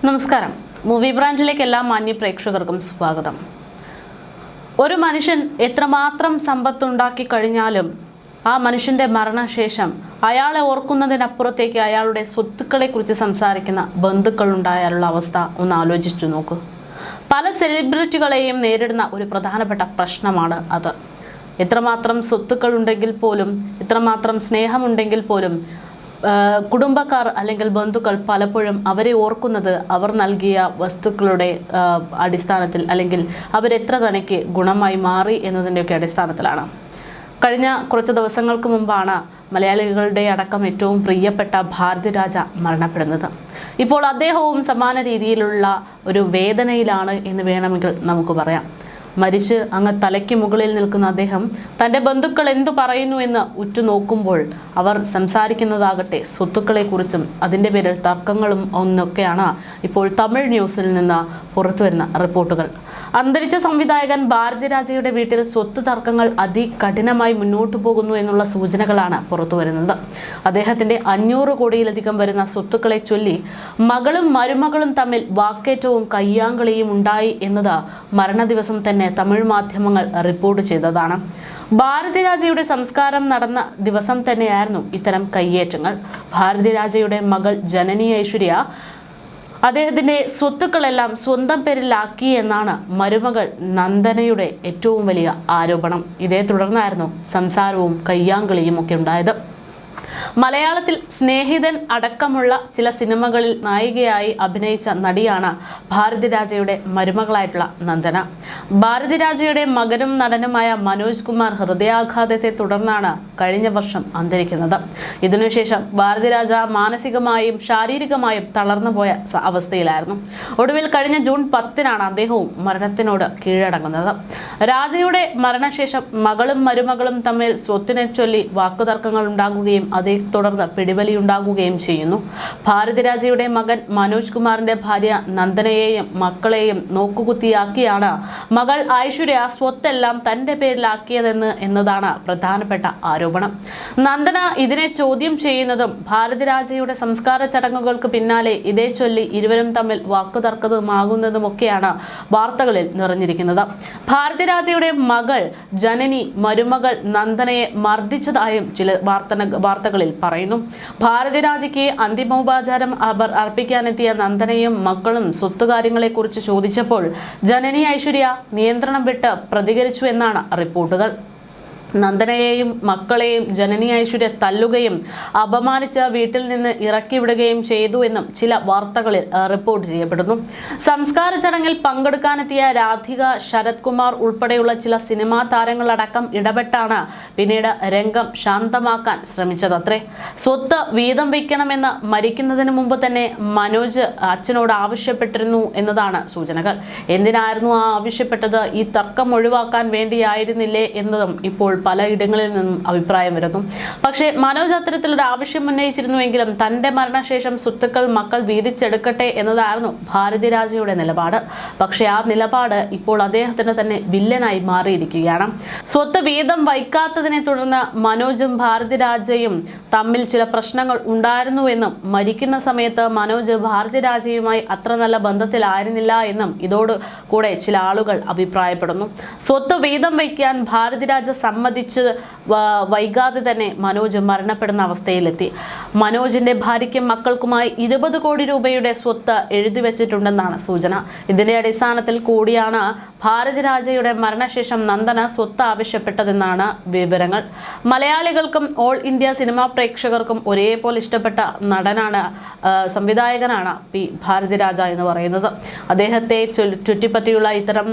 നമസ്കാരം. മൂവി ബ്രാൻഡിലേക്ക് എല്ലാ മാന്യ പ്രേക്ഷകർക്കും സ്വാഗതം. ഒരു മനുഷ്യൻ എത്രമാത്രം സമ്പത്തുണ്ടാക്കി കഴിഞ്ഞാലും ആ മനുഷ്യന്റെ മരണശേഷം അയാളെ ഓർക്കുന്നതിനപ്പുറത്തേക്ക് അയാളുടെ സ്വത്തുക്കളെക്കുറിച്ച് സംസാരിക്കുന്ന ബന്ധുക്കളുണ്ടായാലുള്ള അവസ്ഥ ഒന്ന് ആലോചിച്ചു നോക്കൂ. പല സെലിബ്രിറ്റികളെയും നേരിടുന്ന ഒരു പ്രധാനപ്പെട്ട പ്രശ്നമാണ് അത്. എത്രമാത്രം സ്വത്തുക്കൾ ഉണ്ടെങ്കിൽ പോലും, എത്രമാത്രം സ്നേഹമുണ്ടെങ്കിൽ പോലും കുടുംബക്കാർ അല്ലെങ്കിൽ ബന്ധുക്കൾ പലപ്പോഴും അവരെ ഓർക്കുന്നത് അവർ നൽകിയ വസ്തുക്കളുടെ അടിസ്ഥാനത്തിൽ, അല്ലെങ്കിൽ അവരെത്ര തനിക്ക് ഗുണമായി മാറി എന്നതിൻ്റെയൊക്കെ അടിസ്ഥാനത്തിലാണ്. കഴിഞ്ഞ കുറച്ച് ദിവസങ്ങൾക്ക് മുമ്പാണ് മലയാളികളുടെ അടക്കം ഏറ്റവും പ്രിയപ്പെട്ട ഭാരതിരാജ മരണപ്പെടുന്നത്. ഇപ്പോൾ അദ്ദേഹവും സമാന രീതിയിലുള്ള ഒരു വേദനയിലാണ് എന്ന് വേണമെങ്കിൽ നമുക്ക് പറയാം. മരിച്ച് അങ്ങ് തലയ്ക്ക് മുകളിൽ നിൽക്കുന്ന അദ്ദേഹം തൻ്റെ ബന്ധുക്കൾ എന്തു പറയുന്നു എന്ന് ഉറ്റുനോക്കുമ്പോൾ അവർ സംസാരിക്കുന്നതാകട്ടെ സ്വത്തുക്കളെക്കുറിച്ചും അതിൻ്റെ പേരിൽ തർക്കങ്ങളും ഒന്നൊക്കെയാണ് ഇപ്പോൾ തമിഴ് ന്യൂസിൽ നിന്ന് പുറത്തുവരുന്ന റിപ്പോർട്ടുകൾ. അന്തരിച്ച സംവിധായകൻ ഭാരതിരാജയുടെ വീട്ടിൽ സ്വത്ത് തർക്കങ്ങൾ അതികഠിനമായി മുന്നോട്ടു പോകുന്നു എന്നുള്ള സൂചനകളാണ് പുറത്തുവരുന്നത്. അദ്ദേഹത്തിൻ്റെ 500 കോടിയിലധികം വരുന്ന സ്വത്തുക്കളെ ചൊല്ലി മകളും മരുമകളും തമ്മിൽ വാക്കേറ്റവും കയ്യാങ്കളിയും ഉണ്ടായി എന്നത് മരണ ദിവസം തന്നെ തമിഴ് മാധ്യമങ്ങൾ റിപ്പോർട്ട് ചെയ്തതാണ്. ഭാരതിരാജയുടെ സംസ്കാരം നടന്ന ദിവസം തന്നെയായിരുന്നു ഇത്തരം കയ്യേറ്റങ്ങൾ. ഭാരതിരാജയുടെ മകൾ ജനനി ഐശ്വര്യ അദ്ദേഹത്തിന്റെ സ്വത്തുക്കളെല്ലാം സ്വന്തം പേരിലാക്കി എന്നാണ് മരുമകൾ നന്ദനയുടെ ഏറ്റവും വലിയ ആരോപണം. ഇതേ തുടർന്നായിരുന്നു സംസാരവും കയ്യാങ്കളിയും ഒക്കെ ഉണ്ടായത്. മലയാളത്തിൽ സ്നേഹിതൻ അടക്കമുള്ള ചില സിനിമകളിൽ നായികയായി അഭിനയിച്ച നടിയാണ് ഭാരതിരാജയുടെ മരുമകളായിട്ടുള്ള നന്ദന. ഭാരതിരാജയുടെ മകനും നടനുമായ മനോജ് കുമാർ ഹൃദയാഘാതത്തെ തുടർന്നാണ് കഴിഞ്ഞ വർഷം അന്തരിക്കുന്നത്. ഇതിനുശേഷം ഭാരതിരാജ മാനസികമായും ശാരീരികമായും തളർന്നുപോയ അവസ്ഥയിലായിരുന്നു. ഒടുവിൽ കഴിഞ്ഞ ജൂൺ 10-നാണ് അദ്ദേഹവും മരണത്തിനോട് കീഴടങ്ങുന്നത്. രാജയുടെ മരണശേഷം മകളും മരുമകളും തമ്മിൽ സ്വത്തിനെ ചൊല്ലി വാക്കുതർക്കങ്ങൾ ഉണ്ടാകുകയും അതേ തുടർന്ന് പിടിവലിയുണ്ടാകുകയും ചെയ്യുന്നു. ഭാരതിരാജയുടെ മകൻ മനോജ് കുമാറിന്റെ ഭാര്യ നന്ദനയെയും മക്കളെയും നോക്കുകുത്തിയാക്കിയാണ് മകൾ ഐശ്വര്യ സ്വത്തെല്ലാം തന്റെ പേരിലാക്കിയതെന്നതാണ് പ്രധാനപ്പെട്ട ആരോപണം. നന്ദന ഇതിനെ ചോദ്യം ചെയ്യുന്നതും ഭാരതിരാജയുടെ സംസ്കാര ചടങ്ങുകൾക്ക് പിന്നാലെ ഇതേ ചൊല്ലി ഇരുവരും തമ്മിൽ വാക്കുതർക്കമാകുന്നതുമൊക്കെയാണ് വാർത്തകളിൽ നിറഞ്ഞിരിക്കുന്നത്. ഭാരതിരാജയുടെ മകൾ ജനനി മരുമകൾ നന്ദനയെ മർദ്ദിച്ചതായും ചില വാർത്തകളിൽ പറയുന്നു. ഭാരതിരാജയ്ക്ക് അന്തിമോപചാരം അർപ്പിക്കാനെത്തിയ നന്ദനയും മക്കളും സ്വത്തുകാര്യങ്ങളെക്കുറിച്ച് ചോദിച്ചപ്പോൾ ജനനി ഐശ്വര്യ നിയന്ത്രണം വിട്ട് പ്രതികരിച്ചു എന്നാണ് റിപ്പോർട്ടുകൾ. നന്ദനയെയും മക്കളെയും ജനനി ഐശ്വര്യ തല്ലുകയും അപമാനിച്ച് വീട്ടിൽ നിന്ന് ഇറക്കിവിടുകയും ചെയ്തു എന്നും ചില വാർത്തകളിൽ റിപ്പോർട്ട് ചെയ്യപ്പെടുന്നു. സംസ്കാര ചടങ്ങിൽ പങ്കെടുക്കാനെത്തിയ രാധിക, ശരത് കുമാർ ഉൾപ്പെടെയുള്ള ചില സിനിമാ താരങ്ങളടക്കം ഇടപെട്ടാണ് പിന്നീട് രംഗം ശാന്തമാക്കാൻ ശ്രമിച്ചതത്രേ. സ്വത്ത് വീതം വയ്ക്കണമെന്ന് മരിക്കുന്നതിന് മുമ്പ് തന്നെ മനോജ് അച്ഛനോട് ആവശ്യപ്പെട്ടിരുന്നു എന്നതാണ് സൂചനകൾ. എന്തിനായിരുന്നു ആവശ്യപ്പെട്ടത്? ഈ തർക്കം ഒഴിവാക്കാൻ വേണ്ടിയായിരുന്നില്ലേ എന്നതും ഇപ്പോൾ പലയിടങ്ങളിൽ നിന്നും അഭിപ്രായം വരുന്നു. പക്ഷേ മനോജ് അത്തരത്തിലൊരു ആവശ്യം ഉന്നയിച്ചിരുന്നുവെങ്കിലും തന്റെ മരണശേഷം സ്വത്തുക്കൾ മക്കൾ വീതിച്ചെടുക്കട്ടെ എന്നതായിരുന്നു ഭാരതിരാജയുടെ നിലപാട്. പക്ഷേ ആ നിലപാട് ഇപ്പോൾ അദ്ദേഹത്തിന് തന്നെ വില്ലനായി മാറിയിരിക്കുകയാണ്. സ്വത്ത് വീതം വയ്ക്കാത്തതിനെ തുടർന്ന് മനോജും ഭാരതിരാജയും തമ്മിൽ ചില പ്രശ്നങ്ങൾ ഉണ്ടായിരുന്നുവെന്നും മരിക്കുന്ന സമയത്ത് മനോജ് ഭാരതിരാജയുമായി അത്ര നല്ല ബന്ധത്തിലായിരുന്നില്ല എന്നും ഇതോട് കൂടെ ചില ആളുകൾ അഭിപ്രായപ്പെടുന്നു. സ്വത്ത് വീതം വയ്ക്കാൻ ഭാരതിരാജ സമ്മതിച്ച് വൈകാതെ തന്നെ മനോജ് മരണപ്പെടുന്ന അവസ്ഥയിലെത്തി. മനോജിന്റെ ഭാര്യയ്ക്കും മക്കൾക്കുമായി 20 കോടി രൂപയുടെ സ്വത്ത് എഴുതി വെച്ചിട്ടുണ്ടെന്നാണ് സൂചന. ഇതിന്റെ അടിസ്ഥാനത്തിൽ കൂടിയാണ് ഭാരതിരാജയുടെ മരണശേഷം നന്ദന സ്വത്ത് ആവശ്യപ്പെട്ടതെന്നാണ് വിവരങ്ങൾ. മലയാളികൾക്കും ഓൾ ഇന്ത്യ സിനിമാ പ്രേക്ഷകർക്കും ഒരേപോലെ ഇഷ്ടപ്പെട്ട നടനാണ്, സംവിധായകനാണ് പി ഭാരതിരാജ എന്ന് പറയുന്നത്. അദ്ദേഹത്തെ ചുറ്റിപ്പറ്റിയുള്ള ഇത്തരം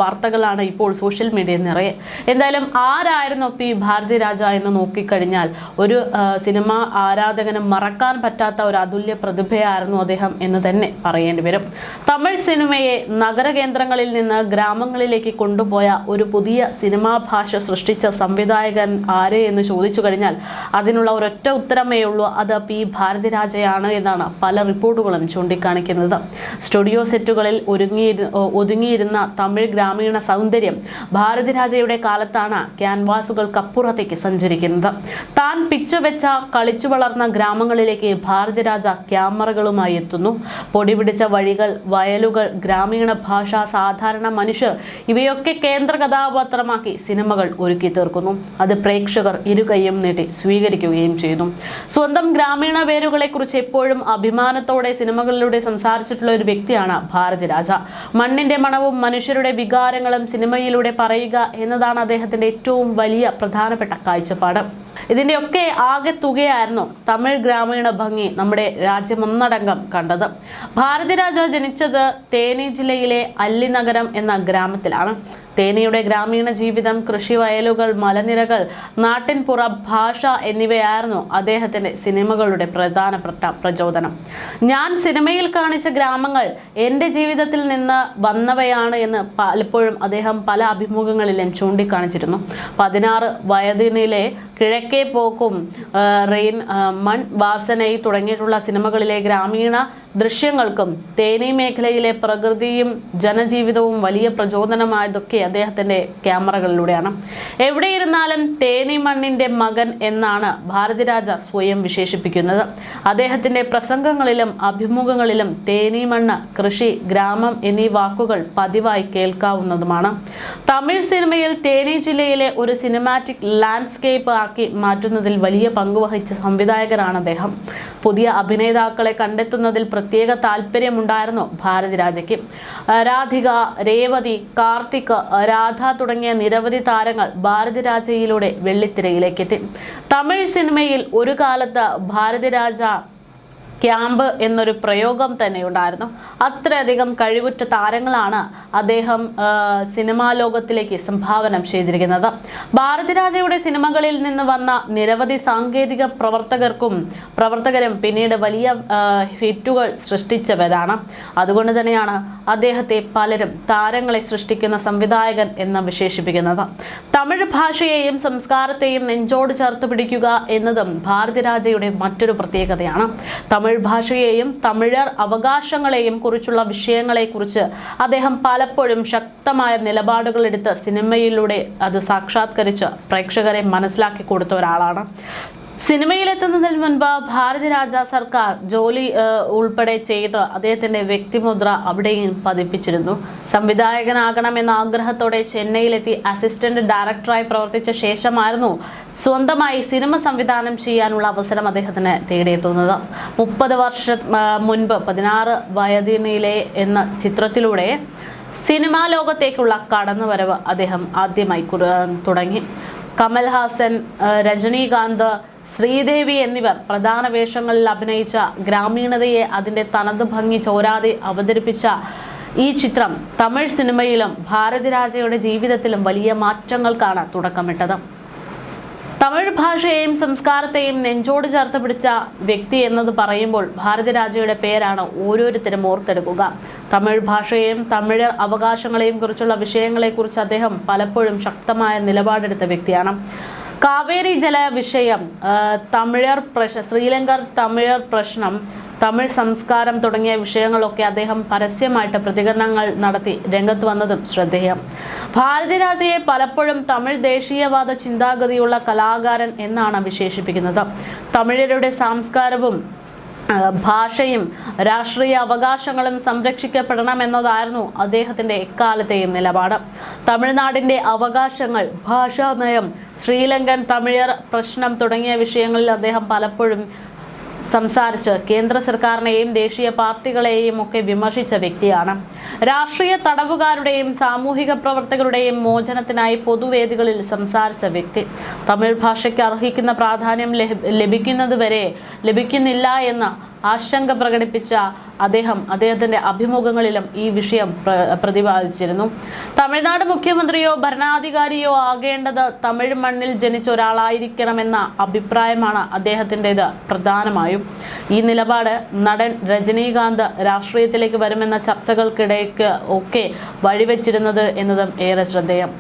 വാർത്തകളാണ് ഇപ്പോൾ സോഷ്യൽ മീഡിയയിൽ നിറയെ. എന്തായാലും ആരായിരുന്നു പി ഭാരതിരാജ എന്ന് നോക്കിക്കഴിഞ്ഞാൽ ഒരു സിനിമാ ആരാധകന് മറക്കാൻ പറ്റാത്ത ഒരു അതുല്യ പ്രതിഭയായിരുന്നു അദ്ദേഹം എന്ന് തന്നെ പറയേണ്ടി വരും. തമിഴ് സിനിമയെ നഗരകേന്ദ്രങ്ങളിൽ നിന്ന് ഗ്രാമങ്ങളിലേക്ക് കൊണ്ടുപോയ ഒരു പുതിയ സിനിമാ ഭാഷ സൃഷ്ടിച്ച സംവിധായകൻ ആര് എന്ന് ചോദിച്ചു കഴിഞ്ഞാൽ അതിനുള്ള ഒരൊറ്റ ഉത്തരമേ ഉള്ളൂ, അത് പി ഭാരതിരാജയാണ് എന്നാണ് പല റിപ്പോർട്ടുകളും ചൂണ്ടിക്കാണിക്കുന്നത്. സ്റ്റുഡിയോ സെറ്റുകളിൽ ഒതുങ്ങിയിരുന്ന തമിഴ് ഗ്രാമീണ സൗന്ദര്യം ഭാരതിരാജയുടെ കാലത്താണ് ക്യാൻവാസ് ക്യാൻവാസുകൾക്കപ്പുറത്തേക്ക് സഞ്ചരിക്കുന്നത്. താൻ പിച്ചുവെച്ച കളിച്ചു വളർന്ന ഗ്രാമങ്ങളിലേക്ക് ഭാരതിരാജ ക്യാമറകളുമായി എത്തുന്നു. പൊടിപിടിച്ച വഴികൾ, വയലുകൾ, ഗ്രാമീണ ഭാഷ, സാധാരണ മനുഷ്യർ ഇവയൊക്കെ കേന്ദ്ര കഥാപാത്രമാക്കി സിനിമകൾ ഒരുക്കി തീർക്കുന്നു. അത് പ്രേക്ഷകർ ഇരുകൈയും നീട്ടി സ്വീകരിക്കുകയും ചെയ്യുന്നു. സ്വന്തം ഗ്രാമീണ വേരുകളെ കുറിച്ച് എപ്പോഴും അഭിമാനത്തോടെ സിനിമകളിലൂടെ സംസാരിച്ചിട്ടുള്ള ഒരു വ്യക്തിയാണ് ഭാരതിരാജ. മണ്ണിന്റെ മണവും മനുഷ്യരുടെ വികാരങ്ങളും സിനിമയിലൂടെ പറയുക എന്നതാണ് അദ്ദേഹത്തിന്റെ ഏറ്റവും വലിയ പ്രധാനപ്പെട്ട കാഴ്ചപ്പാട്. ഇതിൻ്റെയൊക്കെ ആകെ തുകയായിരുന്നു തമിഴ് ഗ്രാമീണ ഭംഗി നമ്മുടെ രാജ്യമൊന്നടങ്കം കണ്ടത്. ഭാരതിരാജ ജനിച്ചത് തേനി ജില്ലയിലെ അല്ലിനഗരം എന്ന ഗ്രാമത്തിലാണ്. തേനിയുടെ ഗ്രാമീണ ജീവിതം, കൃഷി വയലുകൾ, മലനിരകൾ, നാട്ടിൻപുറ ഭാഷ എന്നിവയായിരുന്നു അദ്ദേഹത്തിന്റെ സിനിമകളുടെ പ്രധാനപ്പെട്ട പ്രചോദനം. ഞാൻ സിനിമയിൽ കാണിച്ച ഗ്രാമങ്ങൾ എൻ്റെ ജീവിതത്തിൽ നിന്ന് വന്നവയാണ് എന്ന് പലപ്പോഴും അദ്ദേഹം പല അഭിമുഖങ്ങളിലും ചൂണ്ടിക്കാണിച്ചിരുന്നു. 16 വയതിനിലെ കിഴക്കേ പോക്കും, റെയിൻ, മൺ വാസനൈ തുടങ്ങിയിട്ടുള്ള സിനിമകളിലെ ഗ്രാമീണ ദൃശ്യങ്ങൾക്കും തേനി മേഖലയിലെ പ്രകൃതിയും ജനജീവിതവും വലിയ പ്രചോദനമായതൊക്കെ അദ്ദേഹത്തിന്റെ ക്യാമറകളിലൂടെയാണ്. എവിടെയിരുന്നാലും തേനി മണ്ണിന്റെ മകൻ എന്നാണ് ഭാരതിരാജ സ്വയം വിശേഷിപ്പിക്കുന്നത്. അദ്ദേഹത്തിന്റെ പ്രസംഗങ്ങളിലും അഭിമുഖങ്ങളിലും തേനി മണ്ണ്, കൃഷി, ഗ്രാമം എന്നീ വാക്കുകൾ പതിവായി കേൾക്കാവുന്നതുമാണ്. തമിഴ് സിനിമയിൽ തേനി ജില്ലയിലെ ഒരു സിനിമാറ്റിക് ലാൻഡ്സ്കേപ്പ് ആക്കി മാറ്റുന്നതിൽ വലിയ പങ്കുവഹിച്ച സംവിധായകനാണ് അദ്ദേഹം. പുതിയ അഭിനേതാക്കളെ കണ്ടെത്തുന്നതിൽ പ്രത്യേക താല്പര്യമുണ്ടായിരുന്നു ഭാരതിരാജയ്ക്ക്. രാധിക, രേവതി, കാർത്തിക്, രാധ തുടങ്ങിയ നിരവധി താരങ്ങൾ ഭാരതിരാജയിലൂടെ വെള്ളിത്തിരയിലേക്കെത്തി. തമിഴ് സിനിമയിൽ ഒരു കാലത്ത് ഭാരതിരാജ ക്യാമ്പ് എന്നൊരു പ്രയോഗം തന്നെ ഉണ്ടായിരുന്നു. അത്രയധികം കഴിവുറ്റ താരങ്ങളാണ് അദ്ദേഹം സിനിമാ ലോകത്തിലേക്ക് സംഭാവന ചെയ്തിരിക്കുന്നത്. ഭാരതിരാജയുടെ സിനിമകളിൽ നിന്ന് വന്ന നിരവധി സാങ്കേതിക പ്രവർത്തകരും പിന്നീട് വലിയ ഹിറ്റുകൾ സൃഷ്ടിച്ചവരാണ്. അതുകൊണ്ട് തന്നെയാണ് അദ്ദേഹത്തെ പലരും താരങ്ങളെ സൃഷ്ടിക്കുന്ന സംവിധായകൻ എന്ന് വിശേഷിപ്പിക്കുന്നത്. തമിഴ് ഭാഷയെയും സംസ്കാരത്തെയും നെഞ്ചോട് ചേർത്ത് പിടിക്കുക എന്നതും ഭാരതിരാജയുടെ മറ്റൊരു പ്രത്യേകതയാണ്. തമിഴ് ഭാഷയെയും തമിഴർ അവകാശങ്ങളെയും കുറിച്ചുള്ള വിഷയങ്ങളെക്കുറിച്ച് അദ്ദേഹം പലപ്പോഴും ശക്തമായ നിലപാടുകൾ എടുത്ത് സിനിമയിലൂടെ അത് സാക്ഷാത്കരിച്ച് പ്രേക്ഷകരെ മനസ്സിലാക്കി കൊടുത്ത ഒരാളാണ്. സിനിമയിലെത്തുന്നതിന് മുൻപ് ഭാരതിരാജ സർക്കാർ ജോലി ഉൾപ്പെടെ ചെയ്ത് അദ്ദേഹത്തിന്റെ വ്യക്തിമുദ്ര അവിടെയും പതിപ്പിച്ചിരുന്നു. സംവിധായകനാകണമെന്ന ആഗ്രഹത്തോടെ ചെന്നൈയിലെത്തി അസിസ്റ്റന്റ് ഡയറക്ടറായി പ്രവർത്തിച്ച ശേഷമായിരുന്നു സ്വന്തമായി സിനിമ സംവിധാനം ചെയ്യാനുള്ള അവസരം അദ്ദേഹത്തിന് തേടിയെത്തുന്നത്. 30 വർഷം മുൻപ് 16 വയതിനിലെ എന്ന ചിത്രത്തിലൂടെ സിനിമാ ലോകത്തേക്കുള്ള കടന്നുവരവ് അദ്ദേഹം ആദ്യമായി തുടങ്ങി. കമൽഹാസൻ, രജനീകാന്ത്, ശ്രീദേവി എന്നിവർ പ്രധാന വേഷങ്ങളിൽ അഭിനയിച്ച ഗ്രാമീണതയെ അതിൻ്റെ തനത് ഭംഗി ചോരാതെ അവതരിപ്പിച്ച ഈ ചിത്രം തമിഴ് സിനിമയിലും ഭാരതിരാജയുടെ ജീവിതത്തിലും വലിയ മാറ്റങ്ങൾക്കാണ് തുടക്കമിട്ടത്. തമിഴ് ഭാഷയെയും സംസ്കാരത്തെയും നെഞ്ചോട് ചേർത്ത് പിടിച്ച വ്യക്തി എന്നത് പറയുമ്പോൾ ഭാരതിരാജയുടെ പേരാണ് ഓരോരുത്തരും ഓർത്തെടുക്കുക. തമിഴ് ഭാഷയെയും തമിഴർ അവകാശങ്ങളെയും കുറിച്ചുള്ള വിഷയങ്ങളെക്കുറിച്ച് അദ്ദേഹം പലപ്പോഴും ശക്തമായ നിലപാടെടുത്ത വ്യക്തിയാണ്. കാവേരി ജല വിഷയം, ശ്രീലങ്കൻ തമിഴർ പ്രശ്നം, തമിഴ് സംസ്കാരം തുടങ്ങിയ വിഷയങ്ങളൊക്കെ അദ്ദേഹം പരസ്യമായിട്ട് പ്രതികരണങ്ങൾ നടത്തി രംഗത്ത് വന്നതും ശ്രദ്ധേയം. ഭാരതിരാജയെ പലപ്പോഴും തമിഴ് ദേശീയവാദ ചിന്താഗതിയുള്ള കലാകാരൻ എന്നാണ് വിശേഷിപ്പിക്കുന്നത്. തമിഴരുടെ സംസ്കാരവും ഭാഷയും രാഷ്ട്രീയ അവകാശങ്ങളും സംരക്ഷിക്കപ്പെടണമെന്നതായിരുന്നു അദ്ദേഹത്തിൻ്റെ എക്കാലത്തെയും നിലപാട്. തമിഴ്നാടിൻ്റെ അവകാശങ്ങൾ, ഭാഷാ നയം, ശ്രീലങ്കൻ തമിഴർ പ്രശ്നം തുടങ്ങിയ വിഷയങ്ങളിൽ അദ്ദേഹം പലപ്പോഴും സംസാരിച്ച് കേന്ദ്ര സർക്കാരിനെയും ദേശീയ പാർട്ടികളെയും ഒക്കെ വിമർശിച്ച വ്യക്തിയാണ്. രാഷ്ട്രീയ തടവുകാരുടെയും സാമൂഹിക പ്രവർത്തകരുടെയും മോചനത്തിനായി പൊതുവേദികളിൽ സംസാരിച്ച വ്യക്തി. തമിഴ് ഭാഷയ്ക്ക് അർഹിക്കുന്ന പ്രാധാന്യം ലഭിക്കുന്നില്ല എന്ന ആശങ്ക പ്രകടിപ്പിച്ച അദ്ദേഹത്തിന്റെ അഭിമുഖങ്ങളിലും ഈ വിഷയം പ്രതിപാദിച്ചിരുന്നു. തമിഴ്നാട് മുഖ്യമന്ത്രിയോ ഭരണാധികാരിയോ ആകേണ്ടത് തമിഴ് മണ്ണിൽ ജനിച്ച ഒരാളായിരിക്കണമെന്ന അഭിപ്രായമാണ് അദ്ദേഹത്തിൻ്റെത് പ്രധാനമായും. ഈ നിലപാട് നടൻ രജനീകാന്ത് രാഷ്ട്രീയത്തിലേക്ക് വരുമെന്ന ചർച്ചകൾക്കിടയ്ക്ക് ഒക്കെ വഴിവെച്ചിരുന്നത് എന്നതും ഏറെ ശ്രദ്ധേയം.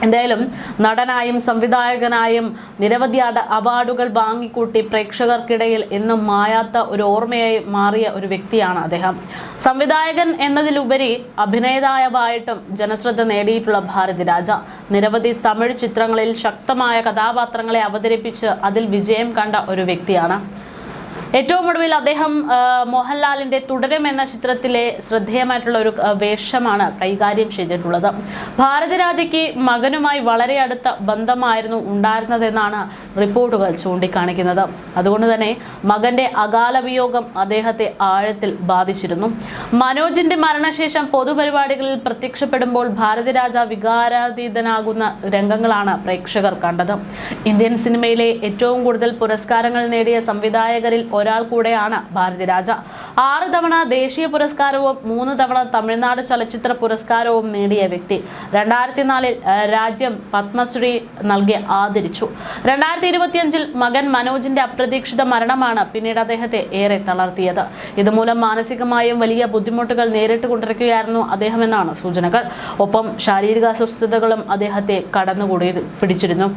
എന്തായാലും നടനായും സംവിധായകനായും നിരവധി അവാർഡുകൾ വാങ്ങിക്കൂട്ടി പ്രേക്ഷകർക്കിടയിൽ എന്നും മായാത്ത ഒരു ഓർമ്മയായി മാറിയ ഒരു വ്യക്തിയാണ് അദ്ദേഹം. സംവിധായകൻ എന്നതിലുപരി അഭിനേതാവായിട്ടും ജനശ്രദ്ധ നേടിയിട്ടുള്ള ഭാരതിരാജ നിരവധി തമിഴ് ചിത്രങ്ങളിൽ ശക്തമായ കഥാപാത്രങ്ങളെ അവതരിപ്പിച്ച് അതിൽ വിജയം കണ്ട ഒരു വ്യക്തിയാണ്. ഏറ്റവും ഒടുവിൽ അദ്ദേഹം മോഹൻലാലിന്റെ തുടരും എന്ന ചിത്രത്തിലെ ശ്രദ്ധേയമായിട്ടുള്ള ഒരു വേഷമാണ് കൈകാര്യം ചെയ്തിട്ടുള്ളത്. ഭാരതിരാജയ്ക്ക് മകനുമായി വളരെ അടുത്ത ബന്ധമായിരുന്നു ഉണ്ടായിരുന്നതെന്നാണ് റിപ്പോർട്ടുകൾ ചൂണ്ടിക്കാണിക്കുന്നത്. അതുകൊണ്ട് തന്നെ മകന്റെ അകാല വിയോഗം അദ്ദേഹത്തെ ആഴത്തിൽ ബാധിച്ചിരുന്നു. മനോജിന്റെ മരണശേഷം പൊതുപരിപാടികളിൽ പ്രത്യക്ഷപ്പെടുമ്പോൾ ഭാരതിരാജ വികാരാതീതനാകുന്ന രംഗങ്ങളാണ് പ്രേക്ഷകർ കണ്ടത്. ഇന്ത്യൻ സിനിമയിലെ ഏറ്റവും കൂടുതൽ പുരസ്കാരങ്ങൾ നേടിയ സംവിധായകരിൽ ഒരാൾ കൂടെയാണ് ഭാരതിരാജ. 6 തവണ ദേശീയ പുരസ്കാരവും 3 തവണ തമിഴ്നാട് ചലച്ചിത്ര പുരസ്കാരവും നേടിയ വ്യക്തി. 2004 രാജ്യം പത്മശ്രീ നൽകി ആദരിച്ചു. 2025 മകൻ മനോജിന്റെ അപ്രതീക്ഷിത മരണമാണ് പിന്നീട് അദ്ദേഹത്തെ ഏറെ തളർത്തിയത്. ഇതുമൂലം മാനസികമായും വലിയ ബുദ്ധിമുട്ടുകൾ നേരിട്ട് കൊണ്ടിരിക്കുകയായിരുന്നു അദ്ദേഹമെന്നാണ് സൂചനകൾ. ഒപ്പം ശാരീരിക അസ്വസ്ഥതകളും അദ്ദേഹത്തെ കടന്നുകൂടി പിടിച്ചിരുന്നു.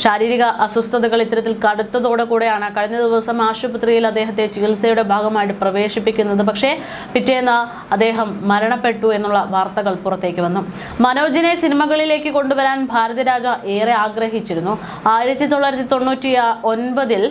ശാരീരിക അസ്വസ്ഥതകൾ ഇത്തരത്തിൽ കടുത്തതോടെ കൂടെയാണ് കഴിഞ്ഞ ദിവസം ആശുപത്രിയിൽ അദ്ദേഹത്തെ ചികിത്സയുടെ ഭാഗമായിട്ട് പ്രവേശിപ്പിക്കുന്നത്. പക്ഷേ പിറ്റേന്ന് അദ്ദേഹം മരണപ്പെട്ടു എന്നുള്ള വാർത്തകൾ പുറത്തേക്ക് വന്നു. മനോജിനെ സിനിമകളിലേക്ക് കൊണ്ടുവരാൻ ഭാരതിരാജ ഏറെ ആഗ്രഹിച്ചിരുന്നു. 1999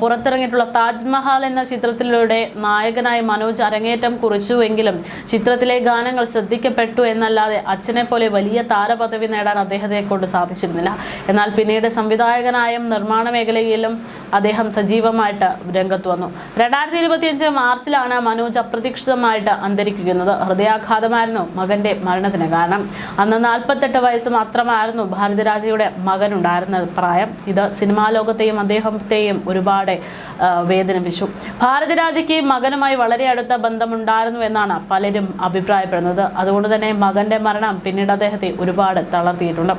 പുറത്തിറങ്ങിയിട്ടുള്ള താജ്മഹൽ എന്ന ചിത്രത്തിലൂടെ നായകനായി മനോജ് അരങ്ങേറ്റം കുറിച്ചുവെങ്കിലും ചിത്രത്തിലെ ഗാനങ്ങൾ ശ്രദ്ധിക്കപ്പെട്ടു എന്നല്ലാതെ അച്ഛനെ പോലെ വലിയ താരപദവി നേടാൻ അദ്ദേഹത്തെ കൊണ്ട് സാധിച്ചിരുന്നില്ല. എന്നാൽ പിന്നീട് സംവിധായകനായും നിർമ്മാണ മേഖലയിലും അദ്ദേഹം സജീവമായിട്ട് രംഗത്ത് വന്നു. 2025 മാർച്ചിലാണ് മനോജ് അപ്രതീക്ഷിതമായിട്ട് അന്തരിക്കുന്നത്. ഹൃദയാഘാതമായിരുന്നു മകന്റെ മരണത്തിന് കാരണം. അന്ന് 48 വയസ്സ് മാത്രമായിരുന്നു ഭാരതിരാജയുടെ മകനുണ്ടായിരുന്ന പ്രായം. ഇത് സിനിമാ ലോകത്തെയും അദ്ദേഹത്തെയും ഒരുപാട് വേദനിപ്പിച്ചു. ഭാരതിരാജയ്ക്ക് മകനുമായി വളരെ അടുത്ത ബന്ധമുണ്ടായിരുന്നു എന്നാണ് പലരും അഭിപ്രായപ്പെടുന്നത്. അതുകൊണ്ട് തന്നെ മകന്റെ മരണം പിന്നീട് അദ്ദേഹത്തെ ഒരുപാട് തളർത്തിയിട്ടുണ്ട്.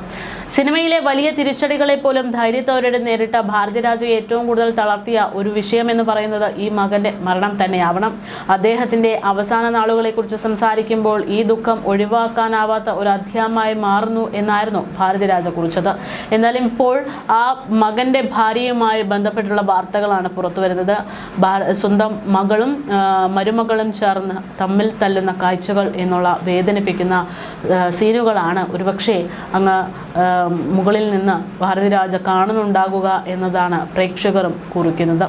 സിനിമയിലെ വലിയ തിരിച്ചടികളെ പോലും ധൈര്യത്തോടെ നേരിട്ട ഭാരതിരാജയെ ഏറ്റവും കൂടുതൽ തളർത്തിയ ഒരു വിഷയം എന്ന് പറയുന്നത് ഈ മകന്റെ മരണം തന്നെയാവണം. അദ്ദേഹത്തിന്റെ അവസാന നാളുകളെക്കുറിച്ച് സംസാരിക്കുമ്പോൾ ഈ ദുഃഖം ഒഴിവാക്കാനാവാത്ത ഒരു അധ്യായമായി മാറുന്നു എന്നായിരുന്നു ഭാരതിരാജ കുറിച്ചത്. എന്നാലും ഇപ്പോൾ ആ മകന്റെ ഭാര്യയുമായി ബന്ധപ്പെട്ടുള്ള വാർത്തകളാണ് പുറത്തു വരുന്നത്. സ്വന്തം മകളും മരുമകളും ചേർന്ന് തമ്മിൽ തല്ലുന്ന കാഴ്ചകൾ എന്നുള്ള വേദനിപ്പിക്കുന്ന സീനുകളാണ് ഒരുപക്ഷെ അങ്ങ് മുകളിൽ നിന്ന് ഭാരതിരാജ കാണുന്നുണ്ടാകുക എന്നതാണ് പ്രേക്ഷകരും കുറിക്കുന്നത്.